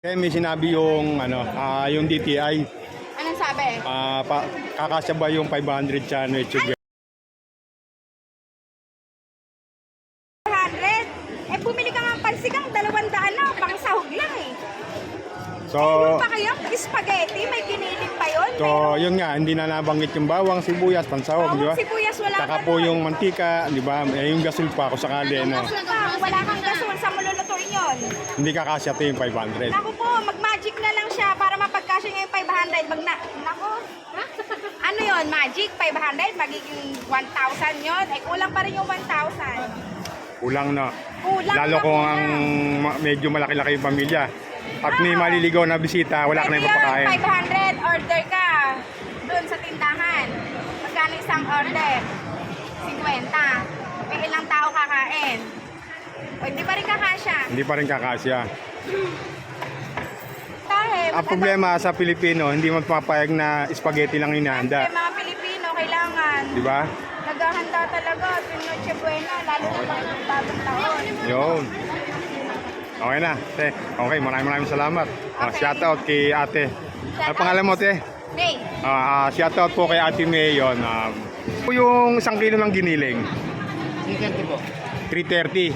Kaya may sinabi yung yung DTI, Anong sabi? kakasya ba yung 500 sa YouTube? 100? Eh, bumili ka nga ng pansigang, 200 na, pang sahog lang eh. So, Yung pa kayang spaghetti, may giniling pa yun. so yun nga, hindi na nabanggit yung bawang, sibuyas, pansahog, di ba? Sibuyas, wala Saka ka po doon. yung mantika, di ba? Yung gasol pa ako sakali, no? Wala kang gasol sa malulutuin yun. Hindi kakasya to yung 500. Naku po, mag-magic na lang siya para mapagkasya niya yung 500. Naku, ano yun, magic, 500, magiging 1,000 yun. Eh, kulang pa rin yung 1,000. Kulang na. Kulang Lalo na, kung kulang. ang medyo malaki-laki yung pamilya. At may maliligaw na bisita, wala ka na Pwede ipapakain. yun, 500, order ka doon sa tindahan. Magkano isang order? 50. May ilang tao kakain? O, hindi pa rin kakasya. Hindi pa rin kakasya. Kahit, Ang problema sa Pilipino, hindi mo papayag na spaghetti lang hinahanda. mga Pilipino, kailangan. Di ba? Naghahanda talaga, Noche Buena, lalo na pag bagong taon. Yun. Okay na, te. Okay, maraming salamat. Okay. Shout out kay ate. Ano pangalan mo, te? May, Shout out po kay ate May yun. Yung 1 kilo ng giniling. 330 po. 330.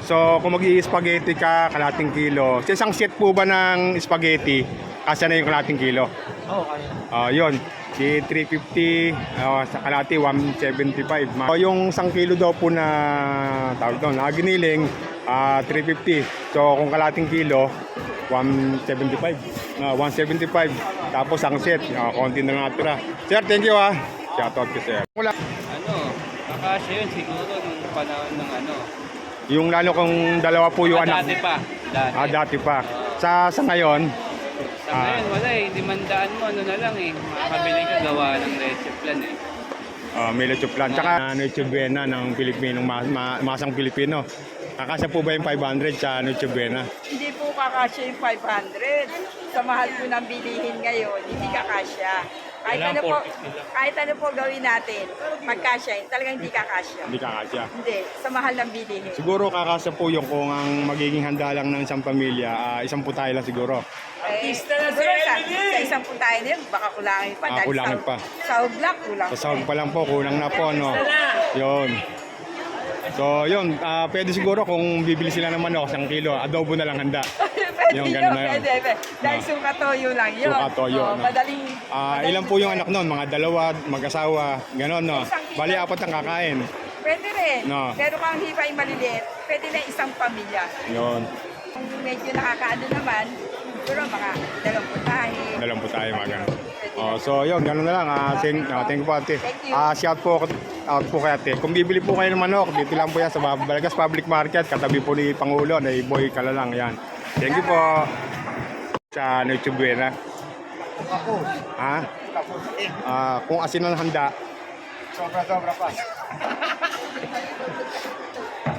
So, kung mag-i-spaghetti ka, kalating kilo. Sa isang set po ba ng spaghetti, kasya na yung kalating kilo? Oo, kaya. Yun. Si 350, sa kalati 175. So, yung 1 kilo daw po na tawag doon, giniling, 350. So, kung kalating kilo, 175. 175. Tapos ang set, konti na natira. Sir, thank you Shout out ko, sir. Wala. Kakasya yun siguro nung panahon ng Yung lalo kung dalawa po yung anak. Dati pa. Dati pa. Sa ngayon, Sa ngayon, wala eh. Dimandaan mo, na lang eh. Makakabili ka gawa ng leche plan eh. may leche plan. Tsaka Noche Buena ng Pilipinong masang Pilipino. Kakasya po ba yung 500 sa Noche Buena? Hindi po kakasya yung 500. Sa mahal po ng bilihin ngayon, hindi kakasya. Kahit ano po gawin natin, magkasya, talagang hindi kakasya. Hindi kakasya. Hindi, sa mahal ng bilihin. Siguro kakasya po yung kung ang magiging handa lang ng isang pamilya, isang putay lang siguro. Artista na si sa isang puntahan na yun, baka kulangin pa. Dahil Kulangin pa. Sahog lang, kulang. Sa sahog pa lang po, kulang na po, no? Yun. So, yun. Pwede siguro kung bibili sila ng manok, 1 kilo, adobo na lang handa. Pwede Yung yun, ganun na yun. pwede. Dahil suka toyo lang yun. Suka toyo, no? Madaling. Ilan po yung anak nun? Mga 2, mag-asawa, gano'n, no? Bali, 4 ang kakain. Pwede rin. No. Pero kung hipay maliliit, pwede na isang pamilya. Yun. Kung medyo nakakaano naman, siguro mga 2 putahe. Dalang po tayo, mga gano'n. So, yun, gano'n na lang. Thank you po, ate. Thank you. Shout out po kay ate. Kung bibili po kayo ng manok, dito lang po yan sa Balagas Public Market, katabi po ni Pangulo, na Boy Kalalang, yan. Thank you po. Sa Noche Buena. Kung asin ang handa. Sobra pa.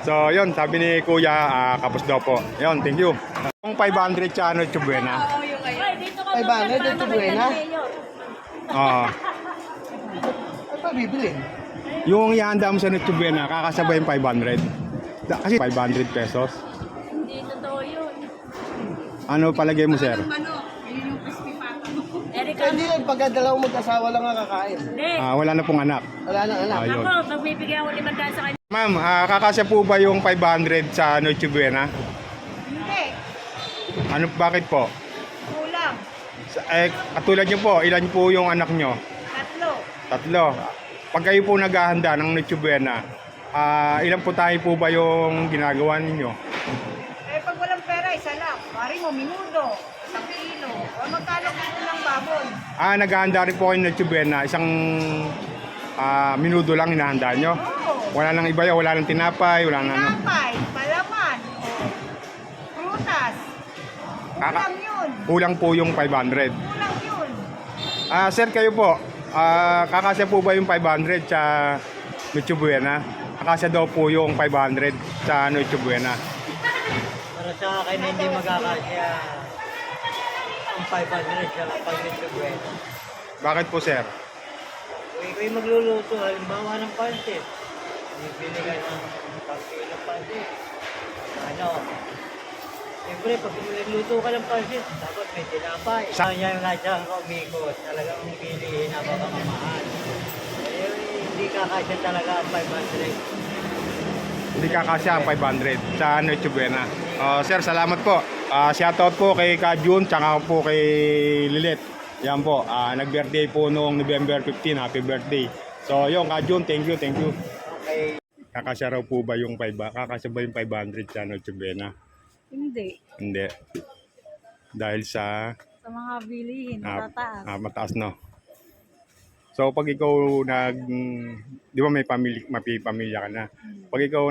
So, yun, sabi ni Kuya, kapos daw po. Yun, thank you. Kung 500 sa Noche Buena. 500 ito buena? Ano pa bibilin? Yung ihanda mo sa Noche Buena, kakasabay yung 500. Kasi 500 pesos. Hindi totoo yun. Ano palagay mo, sir? Hindi lang, pagka dalawang mag-asawa lang ang kakain. Wala na pong anak. Wala nang anak. Ayun. Magbibigyan ko 500 sa kanya. Ma'am, kakasya po ba yung 500 sa Noche Buena? Hindi, Ano, bakit po? kulang. Katulad nyo po, ilan po yung anak nyo? 3. 3. Pag kayo po naghahanda ng Noche Buena, ilan po tayo po ba yung ginagawa ninyo? Eh, pag walang pera, isa lang. Mari mo, minudo. 1 kilo. O magkano kilo ng baboy? Naghahanda rin po kayo ng Noche Buena, isang minuto lang hinahanda nyo? Oo. Wala nang iba yun, wala nang tinapay, wala nang ano? Tinapay, palaman. Prutas. Kulang yun. Kulang po yung 500. Kulang yun. Sir, kayo po, kakasya po ba yung 500 sa Noche Buena? Kakasya daw po yung 500 sa Noche Buena. Para sa akin hindi magkakasya ang 500 sa pag-ito buwena. Bakit po, sir? Kung ikaw magluluto, halimbawa ng pansit, bibili ka ng pagkilo ng pansit. Siyempre, pag nagluto ka ng pansit, dapat may tinapay. Sa kanya yung nasa umikot, talagang bilihin na baka mamahal. Eh, hindi kakasya talaga ang 500. Hindi kakasya ang 500 sa Noche Buena. Sir, salamat po. Shoutout po kay Ka Jun, tsaka po kay Lilet. Yan po, nag-birthday po noong November 15. Happy birthday. So, yung Ka Jun, thank you. Okay. Kakasya raw po ba yung 500? Kakasya ba yung 500 sa Noche Buena? Hindi. Hindi. Dahil sa Sa mga bilihin, matataas. mataas, no? So, pag ikaw di ba may pamilya ka na? Pag ikaw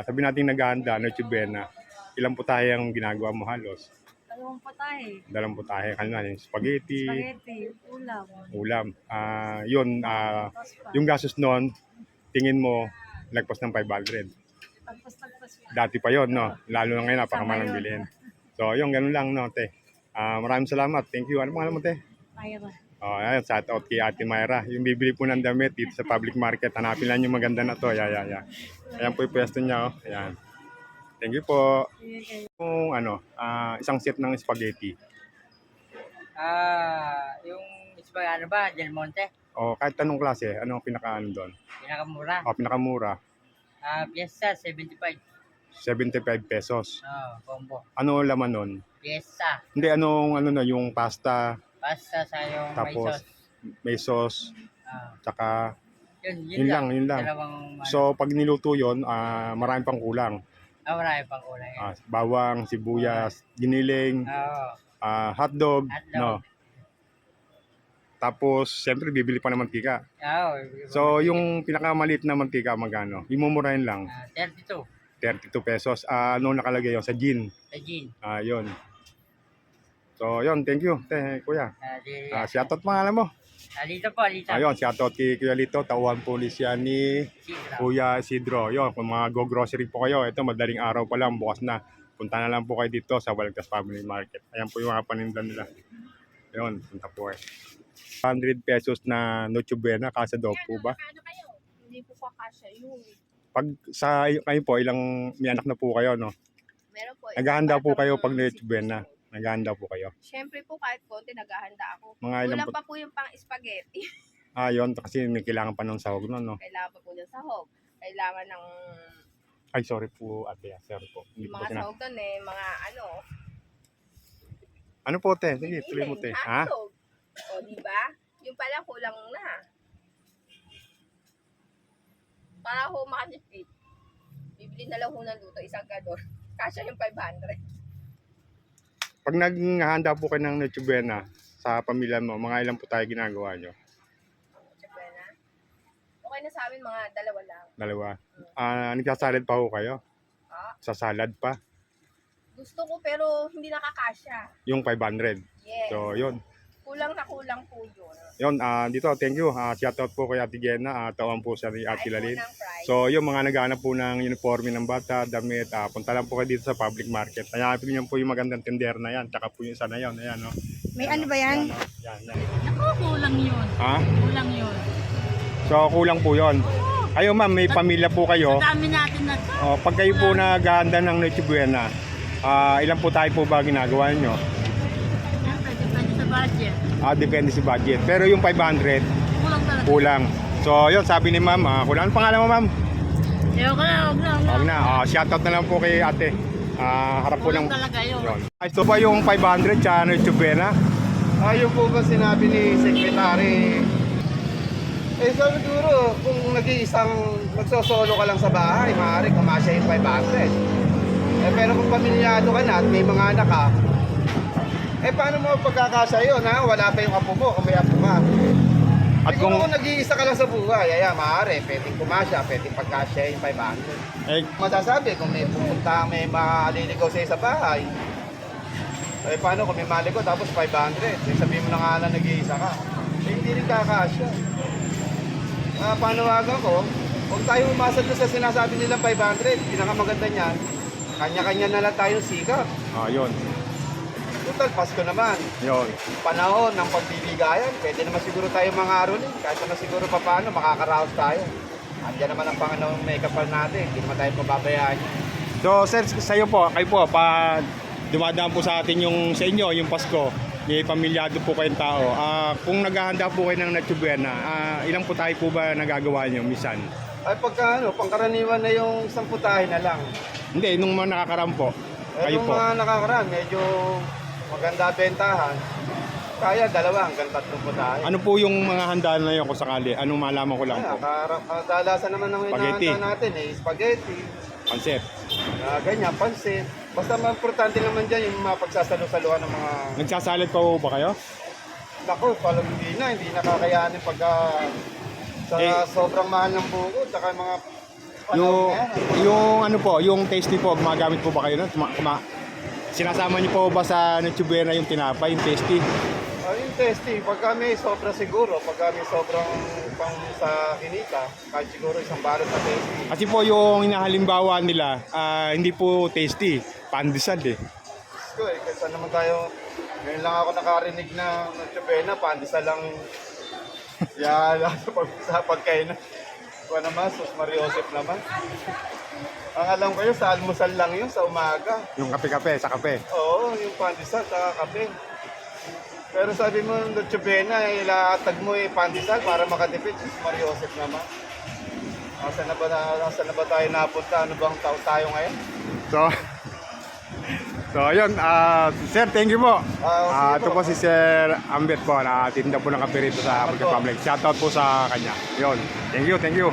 sabi natin naghahanda, Noche Buena, ilang putahe ang ginagawa mo halos? Dalawang patahe. Dalawang putahe, yung spaghetti, Spaghetti, ulam. ulam. Yun, Tapos pa. yung gastos noon, tingin mo, lagpas ng 500. Tagpas pa. Dati pa yon, no? Lalo na ngayon, napakamalang Sa ngayon. bilhin. So, yung ganun lang, no, te. Maraming salamat. Thank you. Ano pangalan mo, te? Mayra. Ayun, shout out kay Ate Mayra. Yung bibili po ng damit dito sa public market, hanapin lang yung maganda na to. Yeah. Ayan po yung pwesto niya, oh. Ayan. Thank you po. Kung isang set ng spaghetti. Yung ano ba, Del Monte, O kahit anong klase, anong pinakaano doon? pinakamura. O pinakamura, Fiesta, 75. 75 pesos. Combo. Ano laman nun? Fiesta. Hindi, yung pasta, Basta sa yung may tapos sauce. may sauce, tsaka Yun yun lang. Dalawang, So pag niluto yun, marami pang kulang. marami pang kulay. Bawang, sibuyas, giniling, Oo. hotdog, Hotdog. no. Tapos, siyempre, bibili pa ng mantika. Oo. So, yung pinakamaliit na mantika, magkano? Imumurahin lang, 32. 32 pesos. Ano nakalagay yun? Sa gin. Sa gin. Yun. So, yun, thank you, kuya. Shoutout pangalan mo. Dito po, dito. Ayun, shoutout kay Kuya Lito, tauhan pulis yan ni Kuya Isidro. Yun, kung mga go-grocery po kayo, ito madaling araw pa lang, bukas na. Punta na lang po kayo dito sa Balagtas Family Market. Ayan po yung mga paninda nila. Yun, punta po kayo. 100 pesos na Noche Buena, kasa daw po ba? Hindi po kakasya yun. Pag sa kayo po, may anak na po kayo, no? Meron po. Naghahanda po isang kayo batang pag Noche 16 Buena. pesos. Naghahanda po kayo. Siyempre po kahit konti naghahanda ako. Mga ilang Kulang pa po yung pang spaghetti. Yun, kasi may kailangan pa ng sahog nun, no? Kailangan pa po ng sahog. Kailangan ng Ay, sorry po, ate. Sorry po. Hindi po mga sahog doon mga Ano po, te? Sige, tuloy mo, te. Ha? hotdog. O, di ba? Yung pala kulang na. Para ho makatipid. Bibili na lang ho ng luto, isang kador. Kasya yung 500. Pag naghahanda po kayo ng Noche Buena sa pamilya mo, mga ilan po tayo ginagawa nyo? Siyempre na. Okay na sa amin, mga dalawa lang. Dalawa. Nagsasalad pa ho kayo? Ah, Sa salad pa? gusto ko pero hindi nakakasya. Yung 500. Yes. So, yun. Kulang na kulang po yun. Yun, dito, thank you. Shoutout po kay Ate Jenna. Tawan po sa ni Ate Kahit po Lalin. ng price. So, yung mga naghahanap po ng uniforme ng bata, damit, punta lang po kayo dito sa public market. Hanapin niyo po yung magandang tender na yan. Tsaka po yung isa na yan. Ayan, no? May ano ba yan? Yan. Ako, kulang yun. Ha? Kulang yun. So, kulang po yun. Kayo, ma'am, may pamilya po kayo. Dami natin na to. Pag kayo po naghahanda ng Noche Buena, ilan po tayo po ba ginagawa nyo? Siyempre, depende sa budget. Depende sa budget. Pero yung 500, Kulang talaga. kulang. So, yun, sabi ni ma'am, kulang. Ano pangalan mo, ma'am? Ayoko na, huwag na. Huwag na. Shoutout na lang po kay ate. Harap po ng... Kulang talaga yun. Yun. Ito pa yung 500 sa Noche Buena. Ayun po ba sinabi ni Secretary? So siguro, kung magsosolo ka lang sa bahay, maaari kumasya yung 500. Pero kung pamilyado ka na at may mga anak ka, paano mo pagkakasya yun, ha? Wala pa yung apo mo, kung may apo ka. At Siguro kung... kung nag-iisa ka lang sa buhay, maaari, pwedeng kumasya, pwedeng pagkasya yung 500. Masasabi, kung may pupunta, may maliligaw sa bahay, paano kung may maligaw tapos 500? Sabihin mo na nga lang nag-iisa ka. Hindi rin kakasya. Panawagan ko, huwag tayo umasa doon sa sinasabi nilang 500. Pinakamaganda niyan, kanya-kanya na lang tayong sikap. Yun. Total, Pasko naman. Yun. Panahon ng pagbibigayan, pwede naman siguro tayo mga arolin. Kahit naman siguro paano, makakaraos tayo. Andiyan naman ang Panginoong may kapal natin. Hindi naman tayo pababayaan. So, sir, sa'yo po, kayo po, dumadaan po sa atin yung sa inyo, yung Pasko. May pamilyado po kayong tao. Kung naghahanda po kayo ng Noche Buena, ilang putahe po ba nagagawa nyo minsan? Ay pagka pangkaraniwan na yung isang putahe na lang. Hindi, nung mga nakakaram po. Kayo Yung po. mga nakakaraan, medyo maganda bentahan. Kaya 2 hanggang 3 putahe. Ano po yung mga handaan na yun kung sakali? Anong malaman ko lang po? Kadalasan naman ng Spaghetti. hinahanda natin spaghetti, Pansip. ganyan, pansit. Basta importante naman dyan yung mga pagsasalo-saluhan ng mga... Nagsasalit pa po ba kayo? Naku, palang hindi na kakayanin pagka sa sobrang mahal ng buko, saka mga Yung, panahon na yan. yung ano po, yung tasty po, gumagamit po ba kayo nun? Sinasama niyo po ba sa Noche Buena yung tinapay, yung tasty? Yung testing, pagka may sobra siguro, pagka may sobrang pang sa kinita, kahit siguro isang balot na testing. Kasi po yung inahalimbawa nila, hindi po tasty, pandesal eh. So, kasi naman tayo, ngayon lang ako nakarinig na Noche Buena, pandesal lang yan sa pagkainan. Kuha naman, Sus Mariosep naman. Ang alam ko yun, sa almusal lang yun, sa umaga. Yung kape-kape, sa kape. Oo, yung pandesal sa kape. Pero sabi mo, Noche Buena, ilaatag mo pandesal para makatipid. Sus Mariosep naman. Nasaan na ba tayo napunta? Ano bang tao tayo ngayon? So ayun, sir, thank you po. Sige Ito po. po si Sir Ambet po, nakatinda po ng kape rito sa Public Public. Shoutout po sa kanya. Yun, thank you.